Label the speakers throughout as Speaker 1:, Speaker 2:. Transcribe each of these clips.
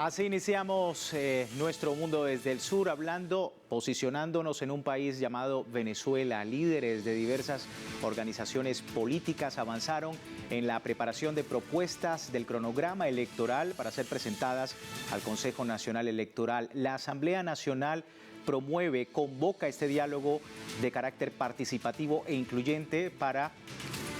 Speaker 1: Así iniciamos nuestro mundo desde el sur, posicionándonos en un país llamado Venezuela. Líderes de diversas organizaciones políticas avanzaron en la preparación de propuestas del cronograma electoral para ser presentadas al Consejo Nacional Electoral. La Asamblea Nacional convoca este diálogo de carácter participativo e incluyente para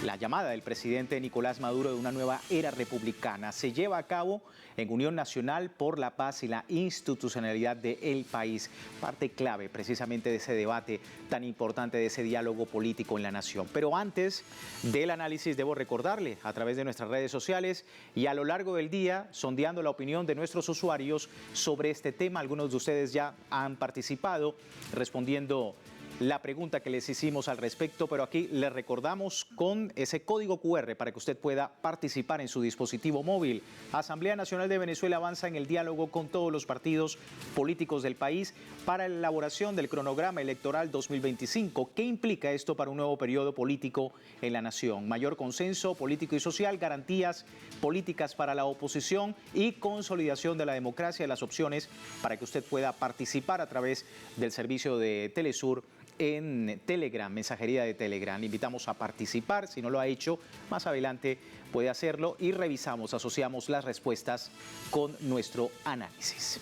Speaker 1: la llamada del presidente Nicolás Maduro de una nueva era republicana. Se lleva a cabo en Unión Nacional por la Paz y la institucionalidad del país. Parte clave precisamente de ese debate tan importante, de ese diálogo político en la nación. Pero antes del análisis debo recordarle a través de nuestras redes sociales y a lo largo del día sondeando la opinión de nuestros usuarios sobre este tema. Algunos de ustedes ya han participado respondiendo la pregunta que les hicimos al respecto, pero aquí les recordamos con ese código QR para que usted pueda participar en su dispositivo móvil. Asamblea Nacional de Venezuela avanza en el diálogo con todos los partidos políticos del país para la elaboración del cronograma electoral 2025. ¿Qué implica esto para un nuevo periodo político en la nación? Mayor consenso político y social, garantías políticas para la oposición y consolidación de la democracia y las opciones para que usted pueda participar a través del servicio de Telesur en Telegram, mensajería de Telegram. Le invitamos a participar, si no lo ha hecho, más adelante puede hacerlo y asociamos las respuestas con nuestro análisis.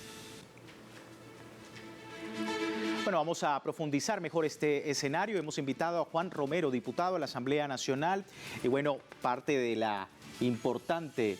Speaker 1: Bueno, vamos a profundizar mejor este escenario. Hemos invitado a Juan Romero, diputado a la Asamblea Nacional, y bueno, parte de la importante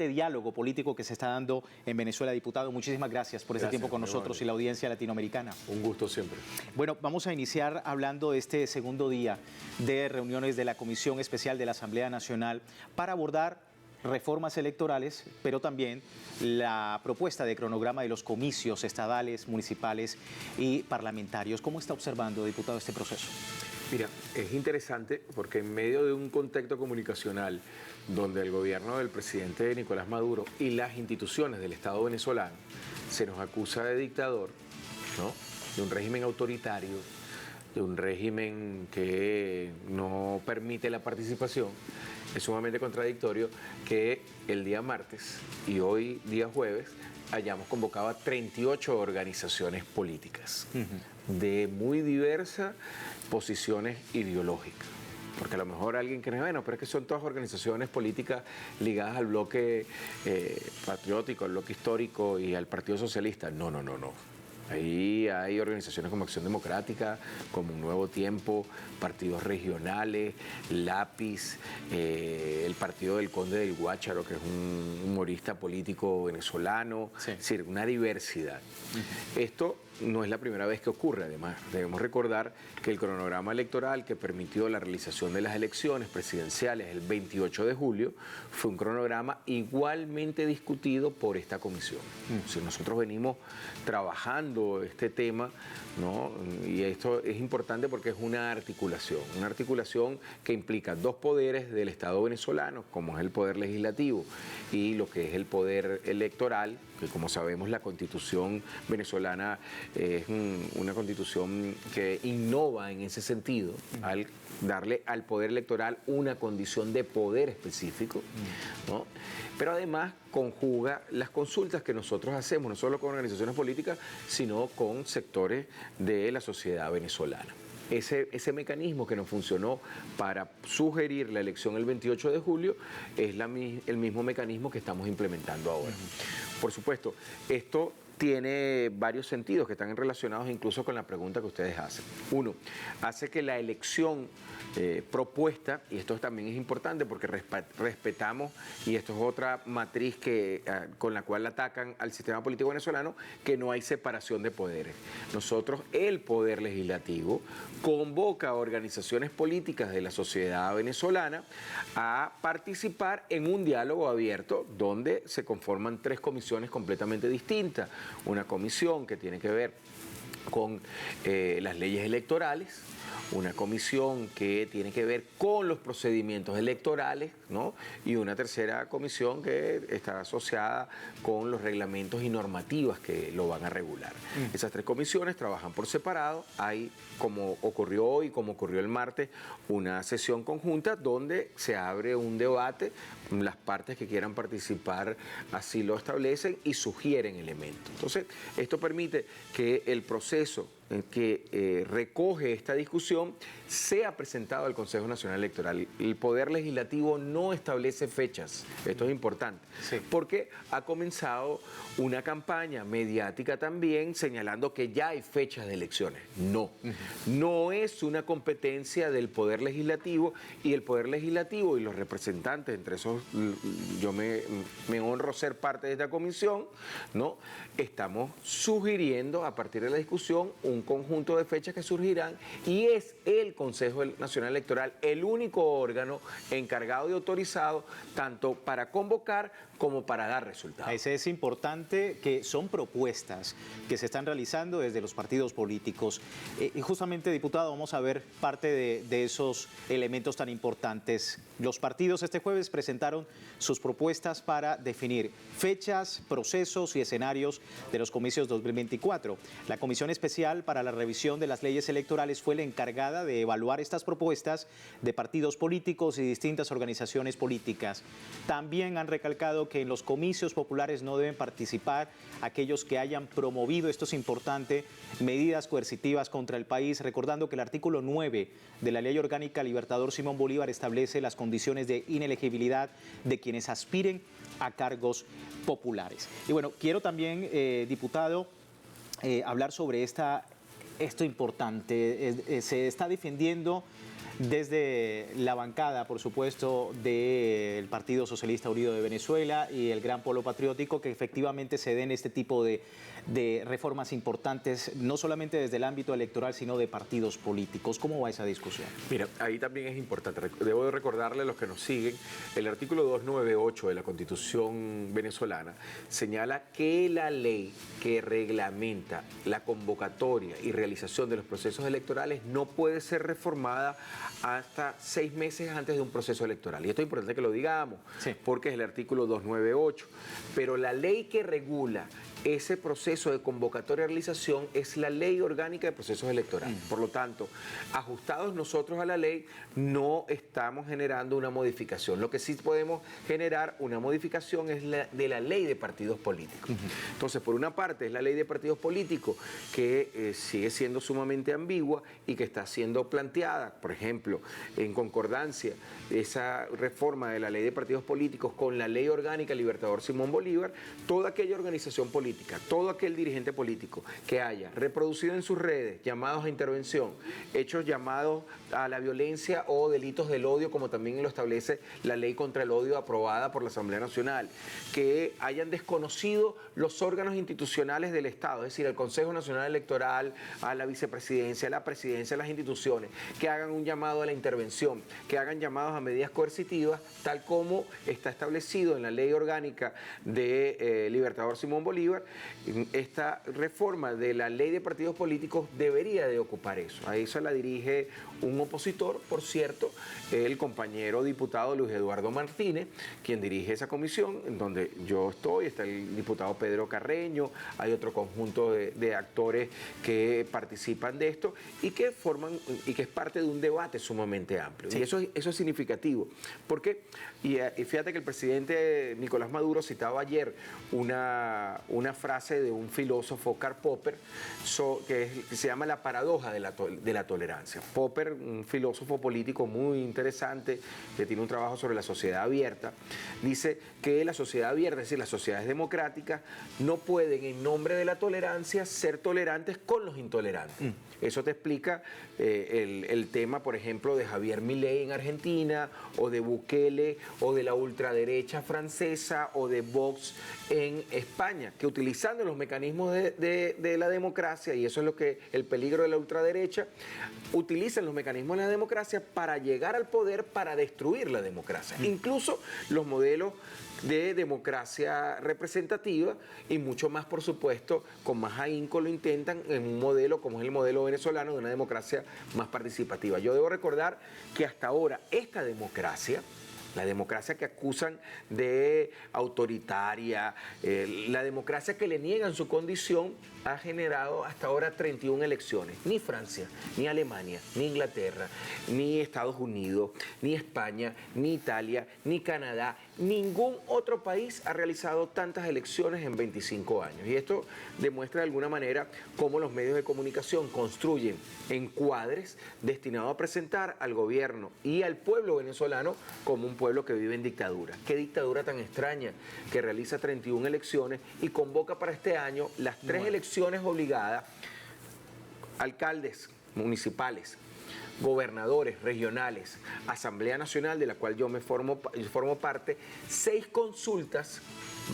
Speaker 1: diálogo político que se está dando en Venezuela. Diputado, muchísimas gracias por este tiempo con nosotros y la audiencia latinoamericana.
Speaker 2: Un gusto siempre.
Speaker 1: Bueno, vamos a iniciar hablando de este segundo día de reuniones de la Comisión Especial de la Asamblea Nacional para abordar reformas electorales, pero también la propuesta de cronograma de los comicios estadales, municipales y parlamentarios. ¿Cómo está observando, diputado, este proceso?
Speaker 2: Mira, es interesante porque en medio de un contexto comunicacional donde el gobierno del presidente Nicolás Maduro y las instituciones del Estado venezolano se nos acusa de dictador, ¿no?, de un régimen autoritario, de un régimen que no permite la participación, es sumamente contradictorio que el día martes y hoy día jueves hayamos convocado a 38 organizaciones políticas de muy diversas posiciones ideológicas. Porque a lo mejor alguien cree, bueno, pero es que son todas organizaciones políticas ligadas al bloque patriótico, al bloque histórico y al Partido Socialista. No. Ahí hay organizaciones como Acción Democrática, como Un Nuevo Tiempo, partidos regionales, Lápiz, el partido del Conde del Guácharo, que es un humorista político venezolano, sí. Es decir, una diversidad. Esto no es la primera vez que ocurre, además. Debemos recordar que el cronograma electoral que permitió la realización de las elecciones presidenciales el 28 de julio fue un cronograma igualmente discutido por esta comisión. Si nosotros venimos trabajando este tema, ¿no?, y esto es importante porque es una articulación que implica dos poderes del Estado venezolano, como es el poder legislativo y lo que es el poder electoral, que como sabemos la Constitución venezolana es una constitución que innova en ese sentido, al darle al poder electoral una condición de poder específico, ¿no?, pero además conjuga las consultas que nosotros hacemos, no solo con organizaciones políticas, sino con sectores de la sociedad venezolana. Ese mecanismo que nos funcionó para sugerir la elección el 28 de julio es el mismo mecanismo que estamos implementando ahora. Por supuesto, esto tiene varios sentidos que están relacionados incluso con la pregunta que ustedes hacen. Uno, hace que la elección propuesta, y esto también es importante porque respetamos, y esto es otra matriz con la cual atacan al sistema político venezolano, que no hay separación de poderes. Nosotros, el poder legislativo, convoca a organizaciones políticas de la sociedad venezolana a participar en un diálogo abierto donde se conforman tres comisiones completamente distintas. Una comisión que tiene que ver con las leyes electorales, una comisión que tiene que ver con los procedimientos electorales, ¿no? Y una tercera comisión que está asociada con los reglamentos y normativas que lo van a regular. Esas tres comisiones trabajan por separado. Hay, como ocurrió hoy, como ocurrió el martes, una sesión conjunta donde se abre un debate. Las partes que quieran participar así lo establecen y sugieren elementos. Entonces, esto permite que el proceso que recoge esta discusión sea presentado al Consejo Nacional Electoral. El Poder Legislativo no establece fechas, esto es importante, porque ha comenzado una campaña mediática también señalando que ya hay fechas de elecciones. No, no es una competencia del Poder Legislativo, y el Poder Legislativo y los representantes, entre esos yo me honro ser parte de esta comisión, ¿no? Estamos sugiriendo a partir de la discusión un conjunto de fechas que surgirán, y es el Consejo Nacional Electoral el único órgano encargado y autorizado tanto para convocar como para dar resultados.
Speaker 1: Ese es importante, que son propuestas que se están realizando desde los partidos políticos. Y justamente, diputado, vamos a ver parte de esos elementos tan importantes. Los partidos este jueves presentaron sus propuestas para definir fechas, procesos y escenarios de los comicios 2024. La Comisión Especial para la Revisión de las Leyes Electorales fue la encargada de evaluar estas propuestas de partidos políticos y distintas organizaciones políticas. También han recalcado que en los comicios populares no deben participar aquellos que hayan promovido, esto es importante, medidas coercitivas contra el país, recordando que el artículo 9 de la Ley Orgánica Libertador Simón Bolívar establece las condiciones de inelegibilidad de quienes aspiren a cargos populares. Y bueno, quiero también, diputado, hablar sobre esto importante. Se está defendiendo desde la bancada, por supuesto, del Partido Socialista Unido de Venezuela y el Gran Polo Patriótico, que efectivamente se den este tipo de reformas importantes, no solamente desde el ámbito electoral, sino de partidos políticos. ¿Cómo va esa discusión?
Speaker 2: Mira, ahí también es importante, debo de recordarle a los que nos siguen, el artículo 298 de la Constitución venezolana señala que la ley que reglamenta la convocatoria y realización de los procesos electorales no puede ser reformada hasta 6 meses antes de un proceso electoral. Y esto es importante que lo digamos, porque es el artículo 298. Pero la ley que regula ese proceso de convocatoria y realización es la Ley Orgánica de Procesos Electorales. Por lo tanto, ajustados nosotros a la ley, no estamos generando una modificación. Lo que sí podemos generar una modificación es de la Ley de Partidos Políticos. Entonces, por una parte, es la Ley de Partidos Políticos que sigue siendo sumamente ambigua y que está siendo planteada, por ejemplo, en concordancia esa reforma de la Ley de Partidos Políticos con la Ley Orgánica Libertador Simón Bolívar. Toda aquella organización política, todo aquel dirigente político que haya reproducido en sus redes llamados a intervención, hechos llamados a la violencia o delitos del odio, como también lo establece la ley contra el odio aprobada por la Asamblea Nacional, que hayan desconocido los órganos institucionales del Estado, es decir, el Consejo Nacional Electoral, a la vicepresidencia, a la presidencia, a las instituciones, que hagan un llamado a la intervención, que hagan llamados a medidas coercitivas, tal como está establecido en la Ley Orgánica de Libertador Simón Bolívar. Esta reforma de la Ley de Partidos Políticos debería de ocupar eso. A eso la dirige un opositor, por cierto, el compañero diputado Luis Eduardo Martínez, quien dirige esa comisión, en donde yo estoy, está el diputado Pedro Carreño, hay otro conjunto de actores que participan de esto y que forman y que es parte de un debate sumamente amplio. Sí. Y eso es significativo, porque, y fíjate que el presidente Nicolás Maduro citaba ayer una frase de un filósofo, Karl Popper, que se llama la paradoja de la tolerancia. Popper, un filósofo político muy interesante, que tiene un trabajo sobre la sociedad abierta, dice que la sociedad abierta, es decir, las sociedades democráticas, no pueden en nombre de la tolerancia ser tolerantes con los intolerantes. Eso te explica el tema, por ejemplo, de Javier Milei en Argentina, o de Bukele, o de la ultraderecha francesa, o de Vox en España, que utilizando los mecanismos de la democracia, y eso es lo que el peligro de la ultraderecha, utilizan los mecanismos de la democracia para llegar al poder, para destruir la democracia. Incluso los modelos de democracia representativa y mucho más, por supuesto, con más ahínco lo intentan en un modelo como es el modelo venezolano de una democracia más participativa. Yo debo recordar que hasta ahora esta democracia, la democracia que acusan de autoritaria, la democracia que le niegan su condición, ha generado hasta ahora 31 elecciones. Ni Francia, ni Alemania, ni Inglaterra, ni Estados Unidos, ni España, ni Italia, ni Canadá, ningún otro país ha realizado tantas elecciones en 25 años. Y esto demuestra de alguna manera cómo los medios de comunicación construyen encuadres destinados a presentar al gobierno y al pueblo venezolano como un pueblo que vive en dictadura. Qué dictadura tan extraña, que realiza 31 elecciones y convoca para este año las 3 elecciones obligadas: alcaldes municipales, gobernadores regionales, Asamblea Nacional, de la cual yo formo parte, 6 consultas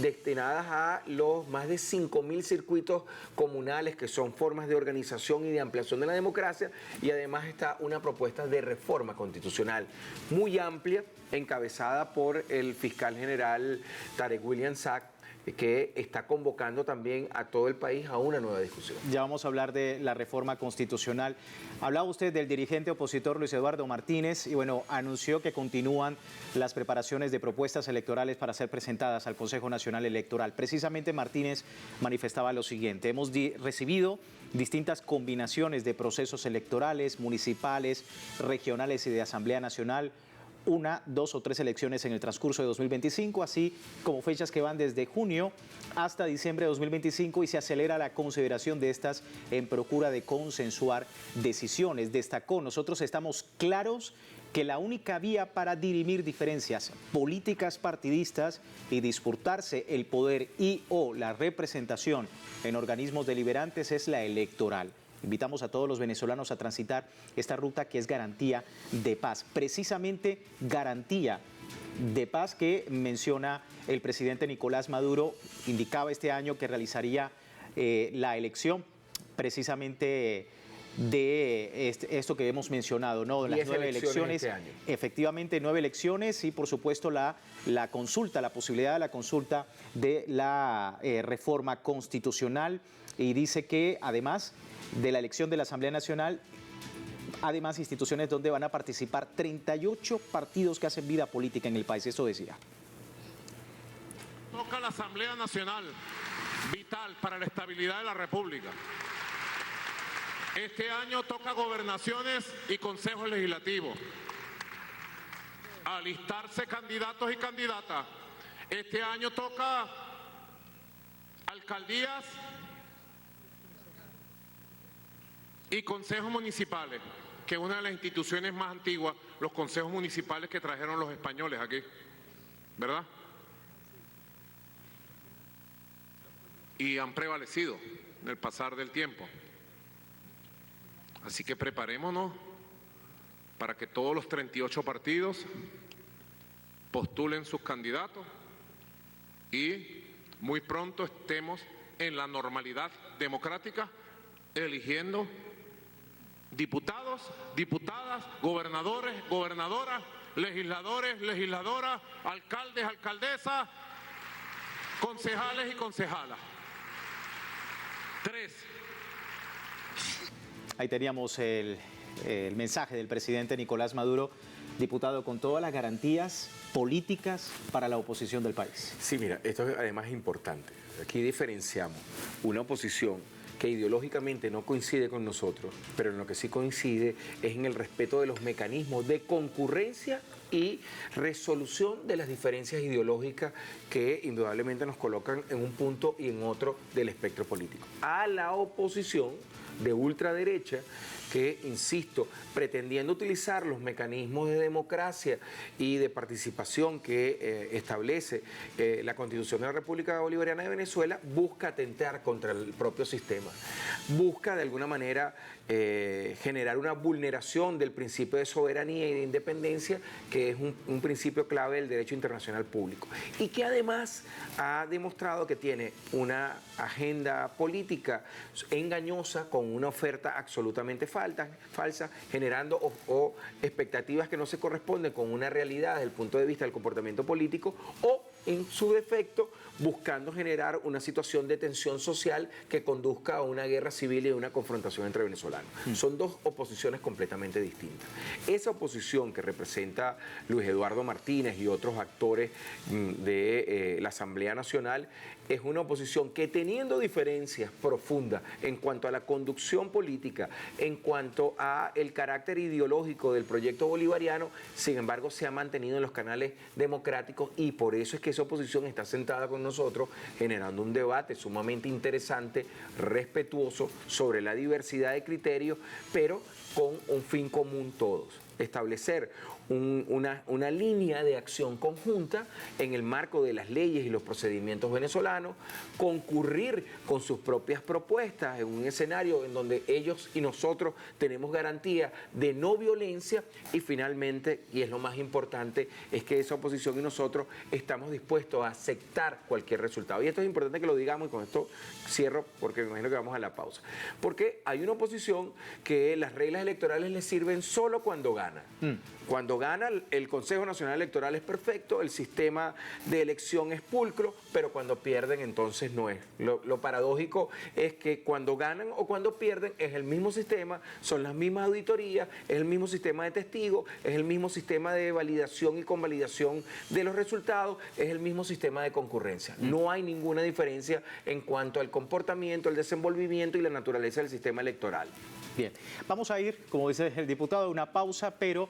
Speaker 2: destinadas a los más de 5.000 circuitos comunales, que son formas de organización y de ampliación de la democracia, y además está una propuesta de reforma constitucional muy amplia, encabezada por el fiscal general Tarek William Saab, que está convocando también a todo el país a una nueva discusión.
Speaker 1: Ya vamos a hablar de la reforma constitucional. Hablaba usted del dirigente opositor Luis Eduardo Martínez y bueno, anunció que continúan las preparaciones de propuestas electorales para ser presentadas al Consejo Nacional Electoral. Precisamente Martínez manifestaba lo siguiente: hemos recibido distintas combinaciones de procesos electorales, municipales, regionales y de Asamblea Nacional, 1, 2 o 3 elecciones en el transcurso de 2025, así como fechas que van desde junio hasta diciembre de 2025, y se acelera la consideración de estas en procura de consensuar decisiones. Destacó: nosotros estamos claros que la única vía para dirimir diferencias políticas partidistas y disputarse el poder y o la representación en organismos deliberantes es la electoral. Invitamos a todos los venezolanos a transitar esta ruta que es garantía de paz, precisamente garantía de paz que menciona el presidente Nicolás Maduro. Indicaba este año que realizaría la elección precisamente de esto que hemos mencionado, ¿no? Las 9 elecciones,
Speaker 2: este año.
Speaker 1: Efectivamente 9 elecciones y por supuesto la consulta, la posibilidad de la consulta de la reforma constitucional, y dice que además de la elección de la Asamblea Nacional, además instituciones donde van a participar 38 partidos que hacen vida política en el país. Eso decía.
Speaker 3: Toca la Asamblea Nacional, vital para la estabilidad de la República. Este año toca gobernaciones y consejos legislativos. Alistarse candidatos y candidatas. Este año toca alcaldías y consejos municipales, que es una de las instituciones más antiguas, los consejos municipales que trajeron los españoles aquí, ¿verdad? Y han prevalecido en el pasar del tiempo. Así que preparémonos para que todos los 38 partidos postulen sus candidatos y muy pronto estemos en la normalidad democrática eligiendo diputados, diputadas, gobernadores, gobernadoras, legisladores, legisladoras, alcaldes, alcaldesas, concejales y concejalas. 3.
Speaker 1: Ahí teníamos el mensaje del presidente Nicolás Maduro, diputado, con todas las garantías políticas para la oposición del país.
Speaker 2: Sí, mira, esto además es importante. Aquí diferenciamos una oposición que ideológicamente no coincide con nosotros, pero en lo que sí coincide es en el respeto de los mecanismos de concurrencia y resolución de las diferencias ideológicas que indudablemente nos colocan en un punto y en otro del espectro político. A la oposición de ultraderecha que, insisto, pretendiendo utilizar los mecanismos de democracia y de participación que establece la Constitución de la República Bolivariana de Venezuela, busca atentar contra el propio sistema. Busca, de alguna manera, generar una vulneración del principio de soberanía y de independencia, que es un principio clave del derecho internacional público. Y que además ha demostrado que tiene una agenda política engañosa con una oferta absolutamente falsa, generando o expectativas que no se corresponden con una realidad desde el punto de vista del comportamiento político, o en su defecto buscando generar una situación de tensión social que conduzca a una guerra civil y a una confrontación entre venezolanos. Son dos oposiciones completamente distintas. Esa oposición que representa Luis Eduardo Martínez y otros actores de la Asamblea Nacional es una oposición que, teniendo diferencias profundas en cuanto a la conducción política, en cuanto a el carácter ideológico del proyecto bolivariano, sin embargo se ha mantenido en los canales democráticos, y por eso es que esa oposición está sentada con nosotros generando un debate sumamente interesante, respetuoso, sobre la diversidad de criterios, pero con un fin común todos: establecer una línea de acción conjunta en el marco de las leyes y los procedimientos venezolanos, concurrir con sus propias propuestas en un escenario en donde ellos y nosotros tenemos garantía de no violencia, y finalmente, y es lo más importante, es que esa oposición y nosotros estamos dispuestos a aceptar cualquier resultado. Y esto es importante que lo digamos, y con esto cierro porque me imagino que vamos a la pausa. Porque hay una oposición que las reglas electorales les sirven solo cuando gana. Cuando gana, el Consejo Nacional Electoral es perfecto, el sistema de elección es pulcro, pero cuando pierden, entonces no es. Lo paradójico es que cuando ganan o cuando pierden es el mismo sistema, son las mismas auditorías, es el mismo sistema de testigos, es el mismo sistema de validación y convalidación de los resultados, es el mismo sistema de concurrencia. No hay ninguna diferencia en cuanto al comportamiento, el desenvolvimiento y la naturaleza del sistema electoral.
Speaker 1: Bien, vamos a ir, como dice el diputado, a una pausa, pero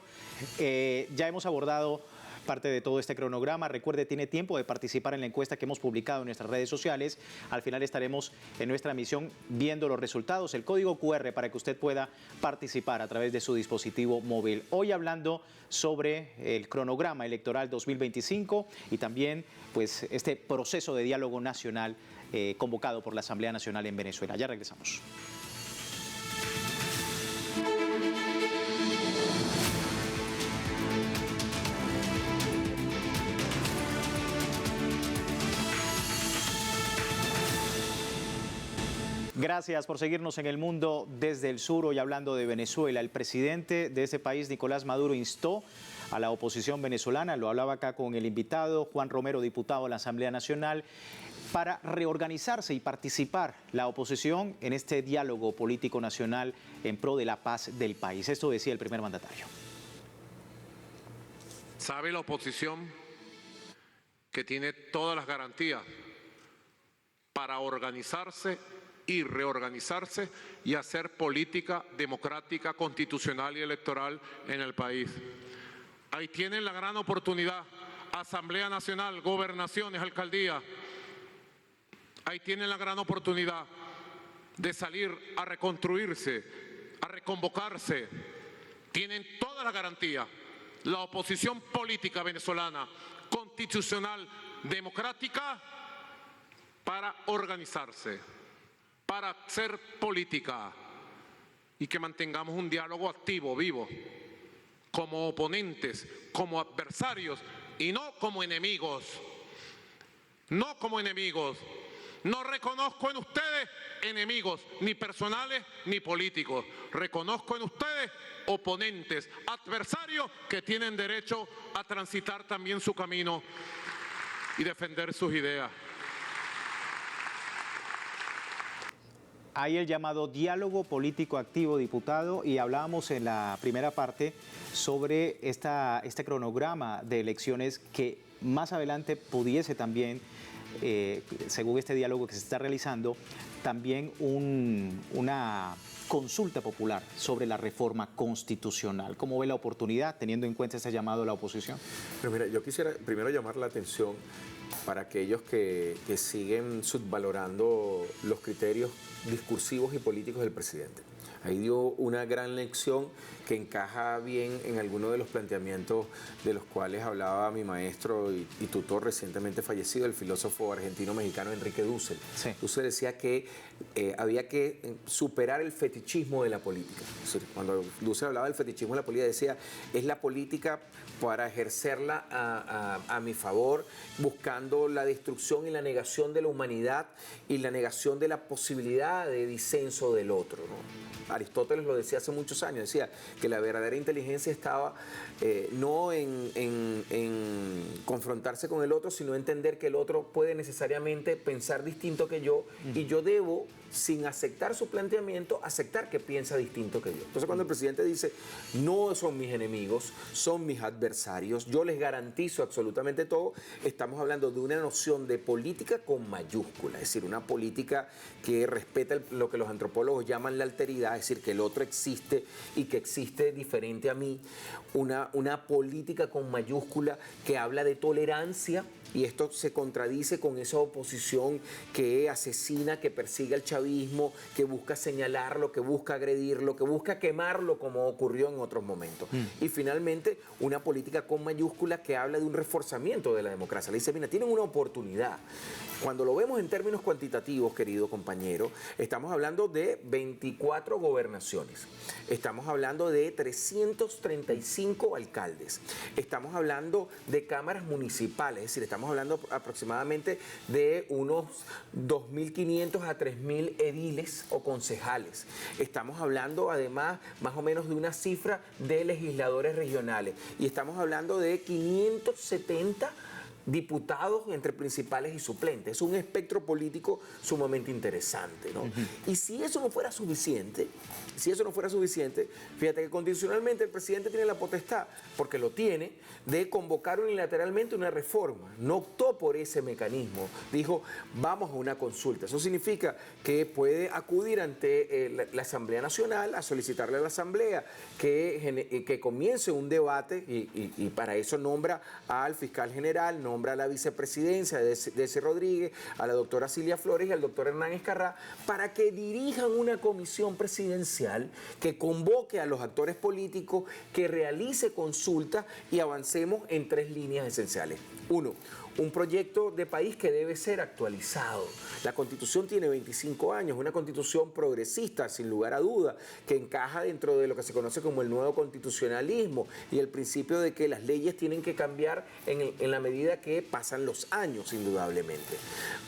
Speaker 1: ya hemos abordado parte de todo este cronograma. Recuerde, tiene tiempo de participar en la encuesta que hemos publicado en nuestras redes sociales. Al final estaremos en nuestra emisión viendo los resultados, el código QR para que usted pueda participar a través de su dispositivo móvil. Hoy hablando sobre el cronograma electoral 2025 y también pues este proceso de diálogo nacional convocado por la Asamblea Nacional en Venezuela. Ya regresamos. Gracias por seguirnos en El Mundo desde el Sur. Hoy hablando de Venezuela, el presidente de ese país, Nicolás Maduro, instó a la oposición venezolana, lo hablaba acá con el invitado, Juan Romero, diputado de la Asamblea Nacional, para reorganizarse y participar la oposición en este diálogo político nacional en pro de la paz del país. Esto decía el primer mandatario.
Speaker 3: ¿Sabe la oposición que tiene todas las garantías para organizarse y reorganizarse y hacer política democrática, constitucional y electoral en el país? Ahí tienen la gran oportunidad: Asamblea Nacional, gobernaciones, alcaldías. Ahí tienen la gran oportunidad de salir a reconstruirse, a reconvocarse. Tienen toda la garantía, la oposición política venezolana, constitucional, democrática, para organizarse, para hacer política, y que mantengamos un diálogo activo, vivo, como oponentes, como adversarios y no como enemigos. No como enemigos. No reconozco en ustedes enemigos, ni personales ni políticos. Reconozco en ustedes oponentes, adversarios que tienen derecho a transitar también su camino y defender sus ideas.
Speaker 1: Hay el llamado diálogo político activo, diputado, y hablábamos en la primera parte sobre este cronograma de elecciones que más adelante pudiese también, según este diálogo que se está realizando, también una consulta popular sobre la reforma constitucional. ¿Cómo ve la oportunidad, teniendo en cuenta este llamado a la oposición?
Speaker 2: Pero mira, yo quisiera primero llamar la atención para aquellos que siguen subvalorando los criterios discursivos y políticos del presidente. Ahí dio una gran lección que encaja bien en algunos de los planteamientos de los cuales hablaba mi maestro y tutor recientemente fallecido, el filósofo argentino-mexicano Enrique Dussel.
Speaker 1: Sí.
Speaker 2: Dussel decía que había que superar el fetichismo de la política. Es decir, cuando Dussel hablaba del fetichismo de la política, decía, es la política para ejercerla a mi favor, buscando la destrucción y la negación de la humanidad y la negación de la posibilidad de disenso del otro, ¿no? Aristóteles lo decía hace muchos años, decía que la verdadera inteligencia estaba no en confrontarse con el otro, sino entender que el otro puede necesariamente pensar distinto que yo y yo debo, sin aceptar su planteamiento, aceptar que piensa distinto que yo. Entonces cuando el presidente dice, no son mis enemigos, son mis adversarios, yo les garantizo absolutamente todo, estamos hablando de una noción de política con mayúscula, es decir, una política que respeta lo que los antropólogos llaman la alteridad, es decir, que el otro existe y que existe diferente a mí, una política con mayúscula que habla de tolerancia, y esto se contradice con esa oposición que asesina, que persigue al chavismo, que busca señalarlo, que busca agredirlo, que busca quemarlo, como ocurrió en otros momentos. Y finalmente, una política con mayúscula que habla de un reforzamiento de la democracia. Le dice, mira, tienen una oportunidad. Cuando lo vemos en términos cuantitativos, querido compañero, estamos hablando de 24 gobernaciones, estamos hablando de 335 alcaldes, estamos hablando de cámaras municipales, es decir, estamos hablando aproximadamente de unos 2.500 a 3.000 ediles o concejales. Estamos hablando además más o menos de una cifra de legisladores regionales y estamos hablando de 570 diputados entre principales y suplentes. Es un espectro político sumamente interesante, ¿no? Y si eso no fuera suficiente, fíjate que constitucionalmente el presidente tiene la potestad, porque lo tiene, de convocar unilateralmente una reforma. No optó por ese mecanismo. Dijo, vamos a una consulta. Eso significa que puede acudir ante la Asamblea Nacional a solicitarle a la Asamblea que comience un debate y para eso nombra al fiscal general, nombra a la vicepresidencia de Desi Rodríguez, a la doctora Cilia Flores y al doctor Hernán Escarrá, para que dirijan una comisión presidencial que convoque a los actores políticos, que realice consultas y avancemos en 3 líneas esenciales. 1. Un proyecto de país que debe ser actualizado. La Constitución tiene 25 años, una Constitución progresista, sin lugar a duda, que encaja dentro de lo que se conoce como el nuevo constitucionalismo y el principio de que las leyes tienen que cambiar en la medida que pasan los años, indudablemente.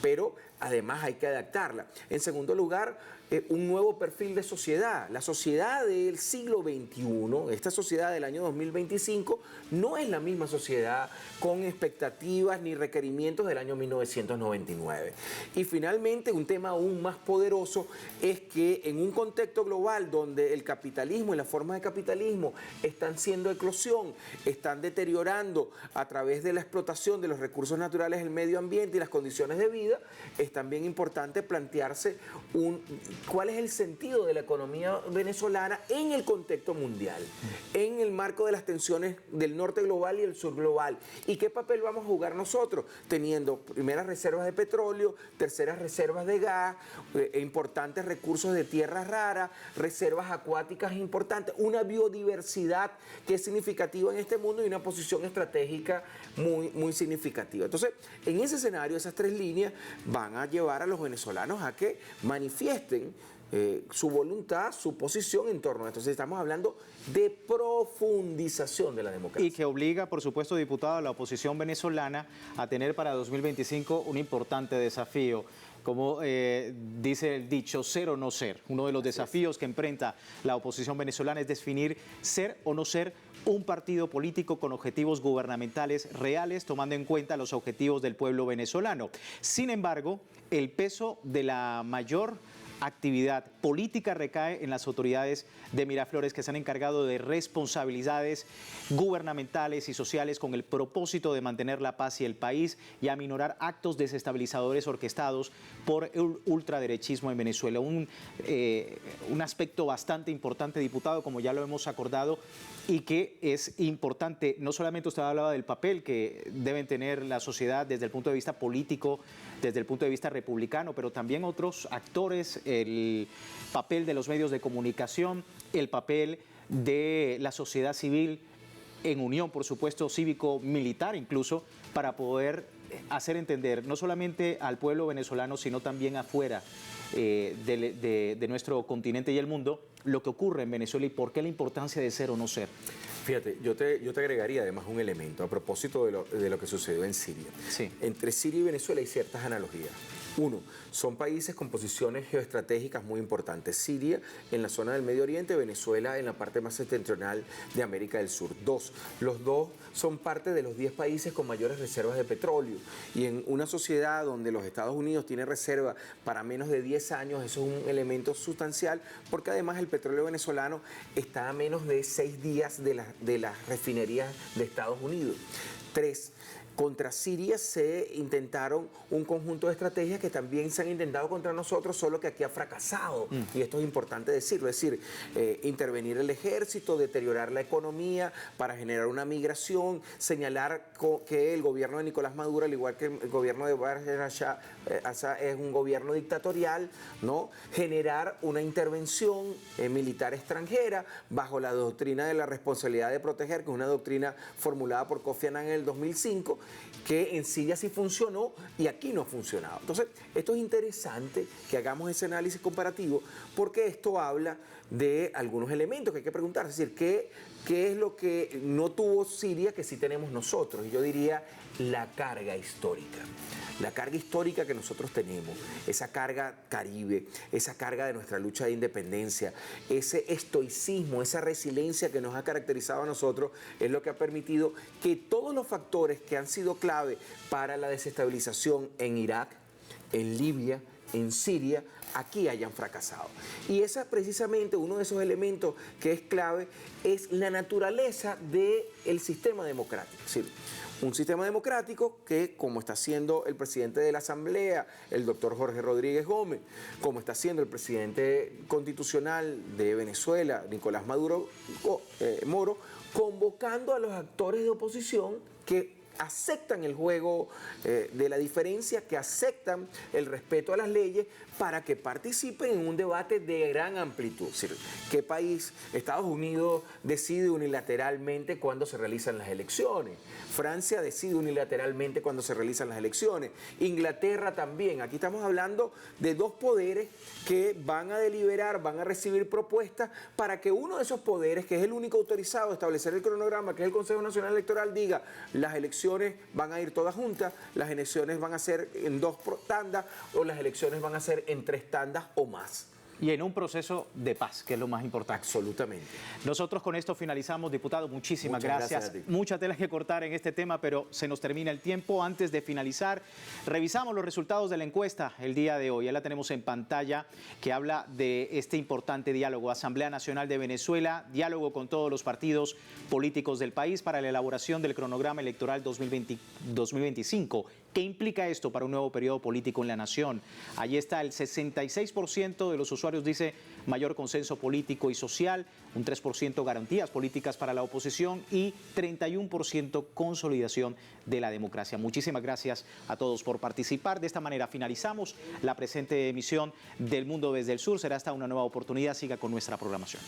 Speaker 2: Pero además hay que adaptarla. En segundo lugar, un nuevo perfil de sociedad. La sociedad del siglo XXI, esta sociedad del año 2025, no es la misma sociedad con expectativas ni requerimientos del año 1999. Y finalmente, un tema aún más poderoso es que en un contexto global donde el capitalismo y las formas de capitalismo están siendo eclosión, están deteriorando a través de la explotación de los recursos naturales, el medio ambiente y las condiciones de vida, es también importante plantearse cuál es el sentido de la economía venezolana en el contexto mundial, en el marco de las tensiones del norte global y el sur global. ¿Y qué papel vamos a jugar nosotros? Teniendo primeras reservas de petróleo, terceras reservas de gas, importantes recursos de tierras raras, reservas acuáticas importantes, una biodiversidad que es significativa en este mundo y una posición estratégica muy significativa. Entonces, en ese escenario, esas 3 líneas van a llevar a los venezolanos a que manifiesten su voluntad, su posición en torno a esto. Entonces estamos hablando de profundización de la democracia.
Speaker 1: Y que obliga, por supuesto, diputado, a la oposición venezolana a tener para 2025 un importante desafío. Como dice el dicho, ser o no ser. Uno de los desafíos que enfrenta la oposición venezolana es definir ser o no ser un partido político con objetivos gubernamentales reales, tomando en cuenta los objetivos del pueblo venezolano. Sin embargo, el peso de la mayor actividad política recae en las autoridades de Miraflores, que se han encargado de responsabilidades gubernamentales y sociales con el propósito de mantener la paz y el país y aminorar actos desestabilizadores orquestados por el ultraderechismo en Venezuela. Un aspecto bastante importante, diputado, como ya lo hemos acordado, y que es importante. No solamente usted hablaba del papel que deben tener la sociedad desde el punto de vista político, desde el punto de vista republicano, pero también otros actores, el papel de los medios de comunicación, el papel de la sociedad civil en unión, por supuesto, cívico-militar incluso, para poder hacer entender no solamente al pueblo venezolano, sino también afuera de nuestro continente y el mundo, lo que ocurre en Venezuela y por qué la importancia de ser o no ser.
Speaker 2: Fíjate, yo te agregaría además un elemento a propósito de lo que sucedió en Siria.
Speaker 1: Sí.
Speaker 2: Entre Siria y Venezuela hay ciertas analogías. Uno, son países con posiciones geoestratégicas muy importantes. Siria en la zona del Medio Oriente, Venezuela en la parte más septentrional de América del Sur. Dos, los dos son parte de los 10 países con mayores reservas de petróleo. Y en una sociedad donde los Estados Unidos tienen reserva para menos de 10 años, eso es un elemento sustancial, porque además el petróleo venezolano está a menos de 6 días de las refinerías de Estados Unidos. Tres, contra Siria se intentaron un conjunto de estrategias que también se han intentado contra nosotros, solo que aquí ha fracasado. Y esto es importante decirlo, es decir, intervenir el ejército, deteriorar la economía para generar una migración, señalar que el gobierno de Nicolás Maduro, al igual que el gobierno de Bashar al-Assad, es un gobierno dictatorial, ¿no? Generar una intervención militar extranjera bajo la doctrina de la responsabilidad de proteger, que es una doctrina formulada por Kofi Annan en el 2005, que en Siria sí funcionó y aquí no ha funcionado. Entonces, esto es interesante que hagamos ese análisis comparativo porque esto habla de algunos elementos que hay que preguntar. Es decir, ¿qué es lo que no tuvo Siria que sí tenemos nosotros? Y yo diría la carga histórica. La carga histórica que nosotros tenemos, esa carga caribe, esa carga de nuestra lucha de independencia, ese estoicismo, esa resiliencia que nos ha caracterizado a nosotros, es lo que ha permitido que todos los factores que han sido clave para la desestabilización en Irak, en Libia, en Siria, aquí hayan fracasado. Y ese es precisamente uno de esos elementos que es clave, es la naturaleza del sistema democrático. Es decir, un sistema democrático que, como está haciendo el presidente de la Asamblea, el doctor Jorge Rodríguez Gómez, como está haciendo el presidente constitucional de Venezuela, Nicolás Maduro Moro, convocando a los actores de oposición que aceptan el juego de la diferencia, que aceptan el respeto a las leyes para que participen en un debate de gran amplitud. Es decir, ¿qué país? Estados Unidos decide unilateralmente cuándo se realizan las elecciones. Francia decide unilateralmente cuándo se realizan las elecciones. Inglaterra también. Aquí estamos hablando de dos poderes que van a deliberar, van a recibir propuestas para que uno de esos poderes, que es el único autorizado a establecer el cronograma, que es el Consejo Nacional Electoral, diga: las elecciones van a ir todas juntas, las elecciones van a ser en 2 tandas o las elecciones van a ser en 3 tandas o más.
Speaker 1: Y en un proceso de paz, que es lo más importante.
Speaker 2: Absolutamente.
Speaker 1: Nosotros con esto finalizamos, diputado. Muchísimas gracias. Mucha tela que cortar en este tema, pero se nos termina el tiempo. Antes de finalizar, revisamos los resultados de la encuesta el día de hoy. Ya la tenemos en pantalla, que habla de este importante diálogo. Asamblea Nacional de Venezuela, diálogo con todos los partidos políticos del país para la elaboración del cronograma electoral 2025. ¿Qué implica esto para un nuevo periodo político en la nación? Allí está el 66% de los usuarios dice mayor consenso político y social, un 3% garantías políticas para la oposición y 31% consolidación de la democracia. Muchísimas gracias a todos por participar. De esta manera finalizamos la presente emisión del Mundo desde el Sur. Será hasta una nueva oportunidad. Siga con nuestra programación.